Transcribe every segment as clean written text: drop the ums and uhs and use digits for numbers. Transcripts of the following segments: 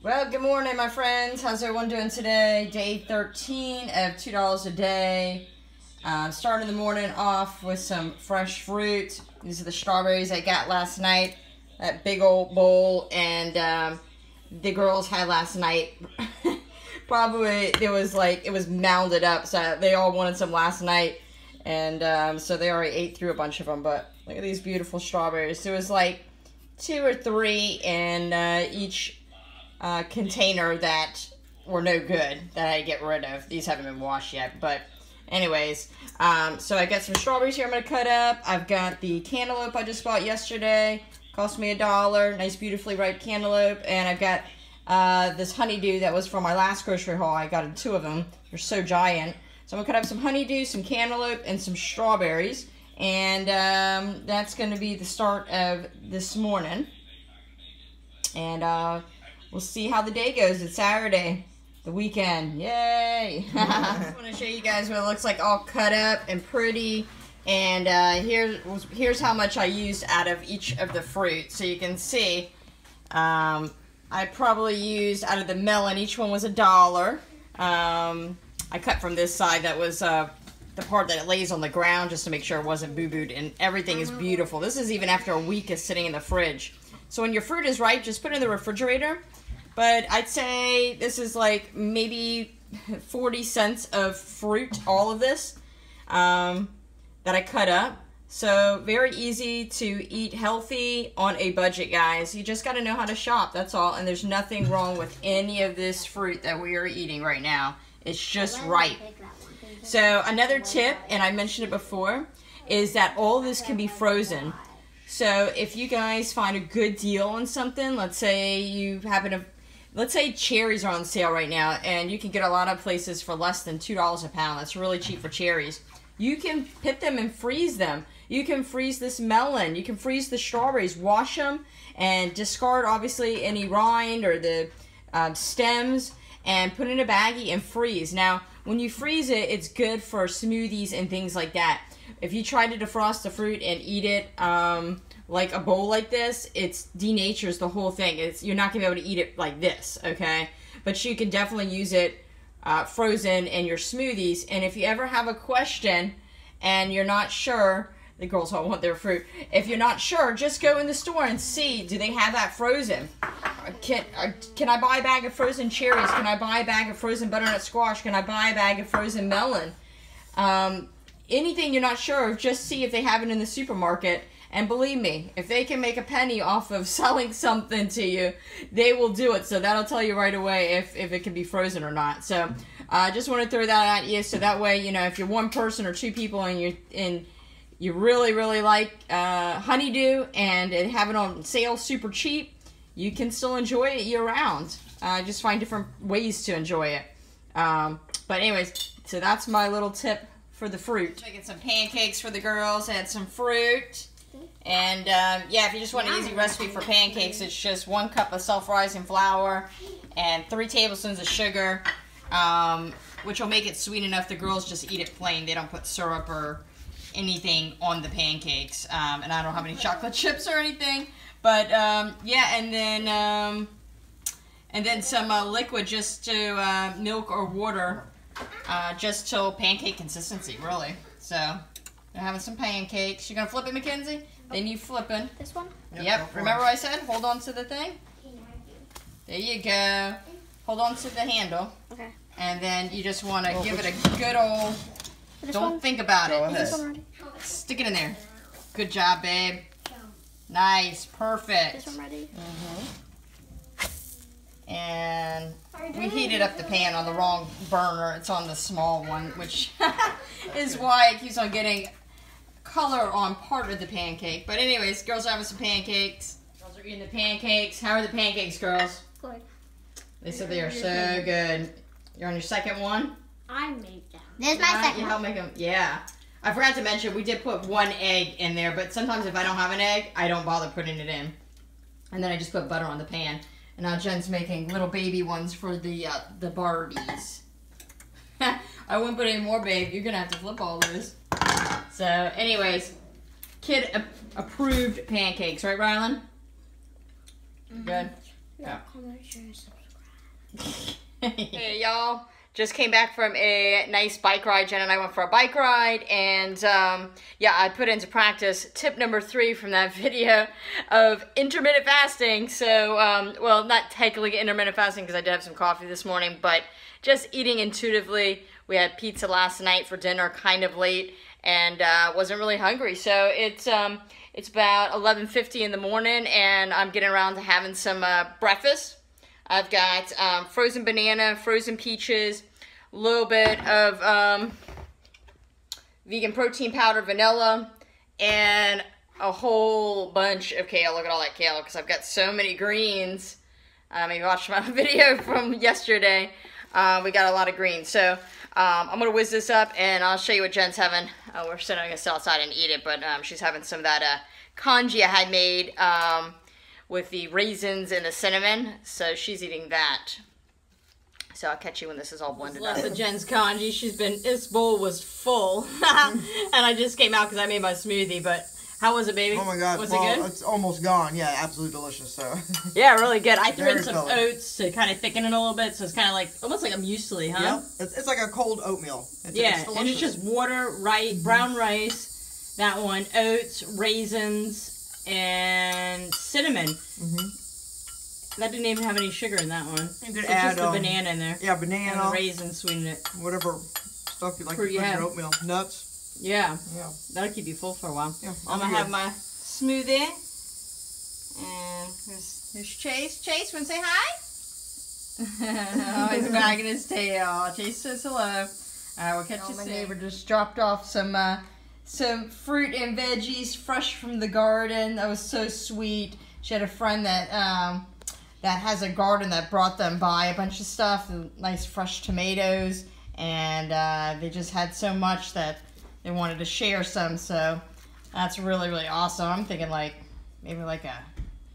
Well, good morning, my friends. How's everyone doing today? Day 13 of $2 a day. Starting the morning off with some fresh fruit. These are the strawberries I got last night. That big old bowl, and the girls had last night. Probably it was mounded up, so they all wanted some last night, and so they already ate through a bunch of them. But look at these beautiful strawberries. There was like 2 or 3 in each container that were no good that I get rid of. These haven't been washed yet, but anyways, so I got some strawberries here I'm going to cut up. I've got the cantaloupe I just bought yesterday. Cost me $1. Nice, beautifully ripe cantaloupe. And I've got this honeydew that was from my last grocery haul. I got 2 of them. They're so giant. So I'm going to cut up some honeydew, some cantaloupe, and some strawberries. And that's going to be the start of this morning. And we'll see how the day goes. It's Saturday, the weekend. Yay! I just want to show you guys what it looks like all cut up and pretty. And here's how much I used out of each of the fruit. So you can see, I probably used out of the melon, each one was $1. I cut from this side, that was the part that it lays on the ground, just to make sure it wasn't boo-booed. And everything is beautiful. This is even after a week of sitting in the fridge. So when your fruit is ripe, just put it in the refrigerator. But I'd say this is like maybe 40 cents of fruit, all of this, that I cut up. So very easy to eat healthy on a budget, guys. You just got to know how to shop, that's all. And there's nothing wrong with any of this fruit that we are eating right now. It's just ripe. So another tip, and I mentioned it before, is that all of this can be frozen. So if you guys find a good deal on something, let's say you happen to, let's say cherries are on sale right now, and you can get a lot of places for less than $2 a pound. That's really cheap for cherries. You can pit them and freeze them. You can freeze this melon. You can freeze the strawberries. Wash them and discard, obviously, any rind or the stems, and put in a baggie and freeze. Now, when you freeze it, it's good for smoothies and things like that. If you try to defrost the fruit and eat it like a bowl like this, it denatures the whole thing. You're not going to be able to eat it like this, okay? But you can definitely use it frozen in your smoothies. And if you ever have a question and you're not sure, the girls all want their fruit. If you're not sure, just go in the store and see, do they have that frozen? Can I buy a bag of frozen cherries? Can I buy a bag of frozen butternut squash? Can I buy a bag of frozen melon? Anything you're not sure of, just see if they have it in the supermarket. And believe me, if they can make a penny off of selling something to you, they will do it. So that'll tell you right away if it can be frozen or not. So I just want to throw that at you, so that way, you know, if you're one person or 2 people and you really, really like honeydew and have it on sale super cheap, you can still enjoy it year-round. Just find different ways to enjoy it. But anyways, so that's my little tip for the fruit. Making some pancakes for the girls. I had some fruit. And yeah, if you just want an easy recipe for pancakes, it's just 1 cup of self-rising flour and 3 tablespoons of sugar, which will make it sweet enough. The girls just eat it plain. They don't put syrup or anything on the pancakes. And I don't have any chocolate chips or anything. But yeah, and then some liquid, just to milk or water, just till pancake consistency, really. So they're having some pancakes. You gonna flip it, Mackenzie? Then you flipping. This one? Yep. Remember what I said? Hold on to the thing. There you go. Hold on to the handle. Okay. And then you just want to give it a good old. Don't think about it. Is this one ready? Stick it in there. Good job, babe. Nice. Perfect. This one ready? And we heated up the pan on the wrong burner. It's on the small one, which is why it keeps on getting color on part of the pancake. But anyways, girls are having some pancakes. Girls are eating the pancakes. How are the pancakes, girls? Good. They said they are so good. You're on your second one? I made them. This is my second You one. help make them. Yeah. I forgot to mention, we did put 1 egg in there, but sometimes if I don't have an egg, I don't bother putting it in. And then I just put butter on the pan. And now Jen's making little baby ones for the Barbies. I wouldn't put any more, babe. You're going to have to flip all those. So, anyways, kid approved pancakes, right, Rylan? Good. comment, share, subscribe. Hey y'all, just came back from a nice bike ride. Jen and I went for a bike ride, and yeah, I put into practice tip number 3 from that video of intermittent fasting. So, well, not technically intermittent fasting because I did have some coffee this morning, but just eating intuitively. We had pizza last night for dinner, kind of late, and wasn't really hungry. So it's about 11:50 in the morning, and I'm getting around to having some breakfast. I've got frozen banana, frozen peaches, a little bit of vegan protein powder, vanilla, and a whole bunch of kale. Look at all that kale, because I've got so many greens. You watched my video from yesterday. We got a lot of greens. So I'm going to whiz this up, and I'll show you what Jen's having. We're sitting going to sit outside and eat it, but she's having some of that congee I had made with the raisins and the cinnamon, so she's eating that. So I'll catch you when this is all blended up. Of Jen's congee, this bowl was full, and I just came out because I made my smoothie. But how was it, baby? Oh my God! Was it good? It's almost gone. Yeah, absolutely delicious. So. Yeah, really good. I threw in some oats to kind of thicken it a little bit, so it's kind of like almost like a muesli, huh? Yeah, it's like a cold oatmeal. It's and it's just water, brown rice, that one, oats, raisins, and cinnamon. That didn't even have any sugar in that one. You could just add the banana in there. Yeah, banana. And the raisins sweeten it. Whatever stuff you like to put in your oatmeal. Nuts. Yeah. Yeah. That'll keep you full for a while. Yeah, I'm gonna have my smoothie. And there's Chase. Chase, wanna say hi? Oh, he's wagging his tail. Chase says hello. Alright, we'll catch you soon. My neighbor just dropped off some fruit and veggies fresh from the garden. That was so sweet. She had a friend that has a garden that brought them by a bunch of stuff, nice fresh tomatoes, and they just had so much that they wanted to share some, so that's really, really awesome. I'm thinking maybe like a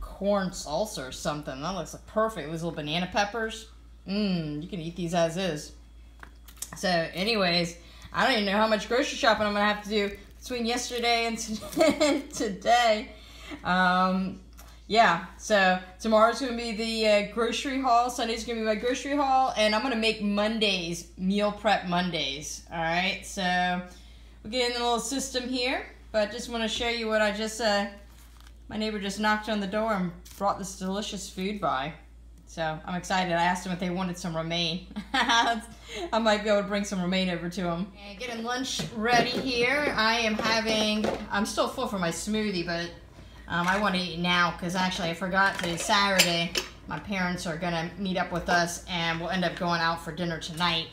corn salsa or something. That looks like perfect. These little banana peppers. You can eat these as is. So anyways, I don't even know how much grocery shopping I'm going to have to do between yesterday and today. Yeah, so tomorrow's going to be the grocery haul. Sunday's going to be my grocery haul. And I'm going to make Mondays, meal prep Mondays. All right, so we're getting a little system here. But just want to show you what I just, my neighbor just knocked on the door and brought this delicious food by. So I'm excited. I asked them if they wanted some romaine. I might be able to bring some romaine over to them. And getting lunch ready here. I'm still full for my smoothie, but I want to eat now because actually I forgot today's Saturday. My parents are going to meet up with us and we'll end up going out for dinner tonight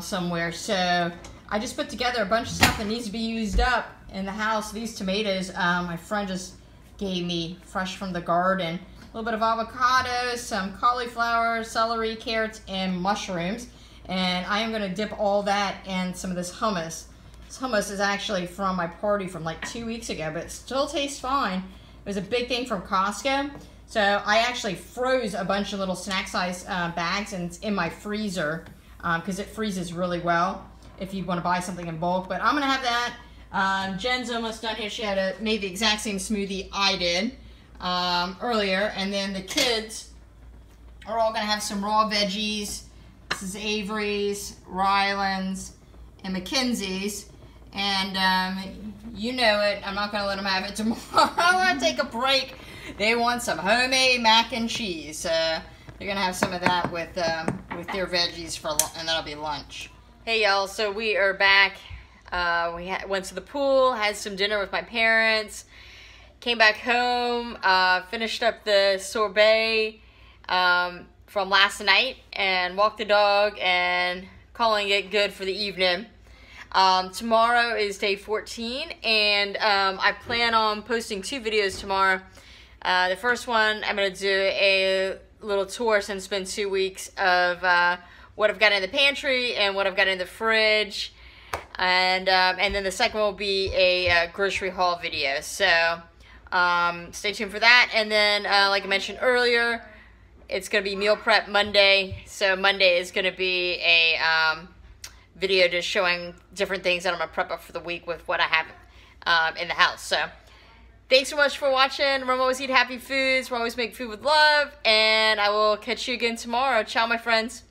somewhere. So I just put together a bunch of stuff that needs to be used up in the house. These tomatoes my friend just gave me fresh from the garden. A little bit of avocado, some cauliflower, celery, carrots, and mushrooms. And I am going to dip all that in some of this hummus. This hummus is actually from my party from like 2 weeks ago, but it still tastes fine. It was a big thing from Costco. So I actually froze a bunch of little snack size bags, and it's in my freezer because it freezes really well if you want to buy something in bulk. But I'm going to have that. Jen's almost done here. She had made the exact same smoothie I did earlier. And then the kids are all going to have some raw veggies. This is Avery's, Ryland's, and Mackenzie's. And you know it. I'm not going to let them have it tomorrow. I want to take a break. They want some homemade mac and cheese. They're going to have some of that with their veggies and that'll be lunch. Hey y'all, so we are back. We went to the pool, had some dinner with my parents, came back home, finished up the sorbet from last night, and walked the dog and calling it good for the evening. Tomorrow is day 14, and I plan on posting 2 videos tomorrow. The first one, I'm going to do a little tour since it's been 2 weeks of what I've got in the pantry and what I've got in the fridge. And then the second will be a grocery haul video. So stay tuned for that. And then, like I mentioned earlier, it's going to be meal prep Monday. So Monday is going to be a video just showing different things that I'm going to prep up for the week with what I have in the house. So Thanks so much for watching. Remember, always eat happy foods. We always make food with love. And I will catch you again tomorrow. Ciao, my friends.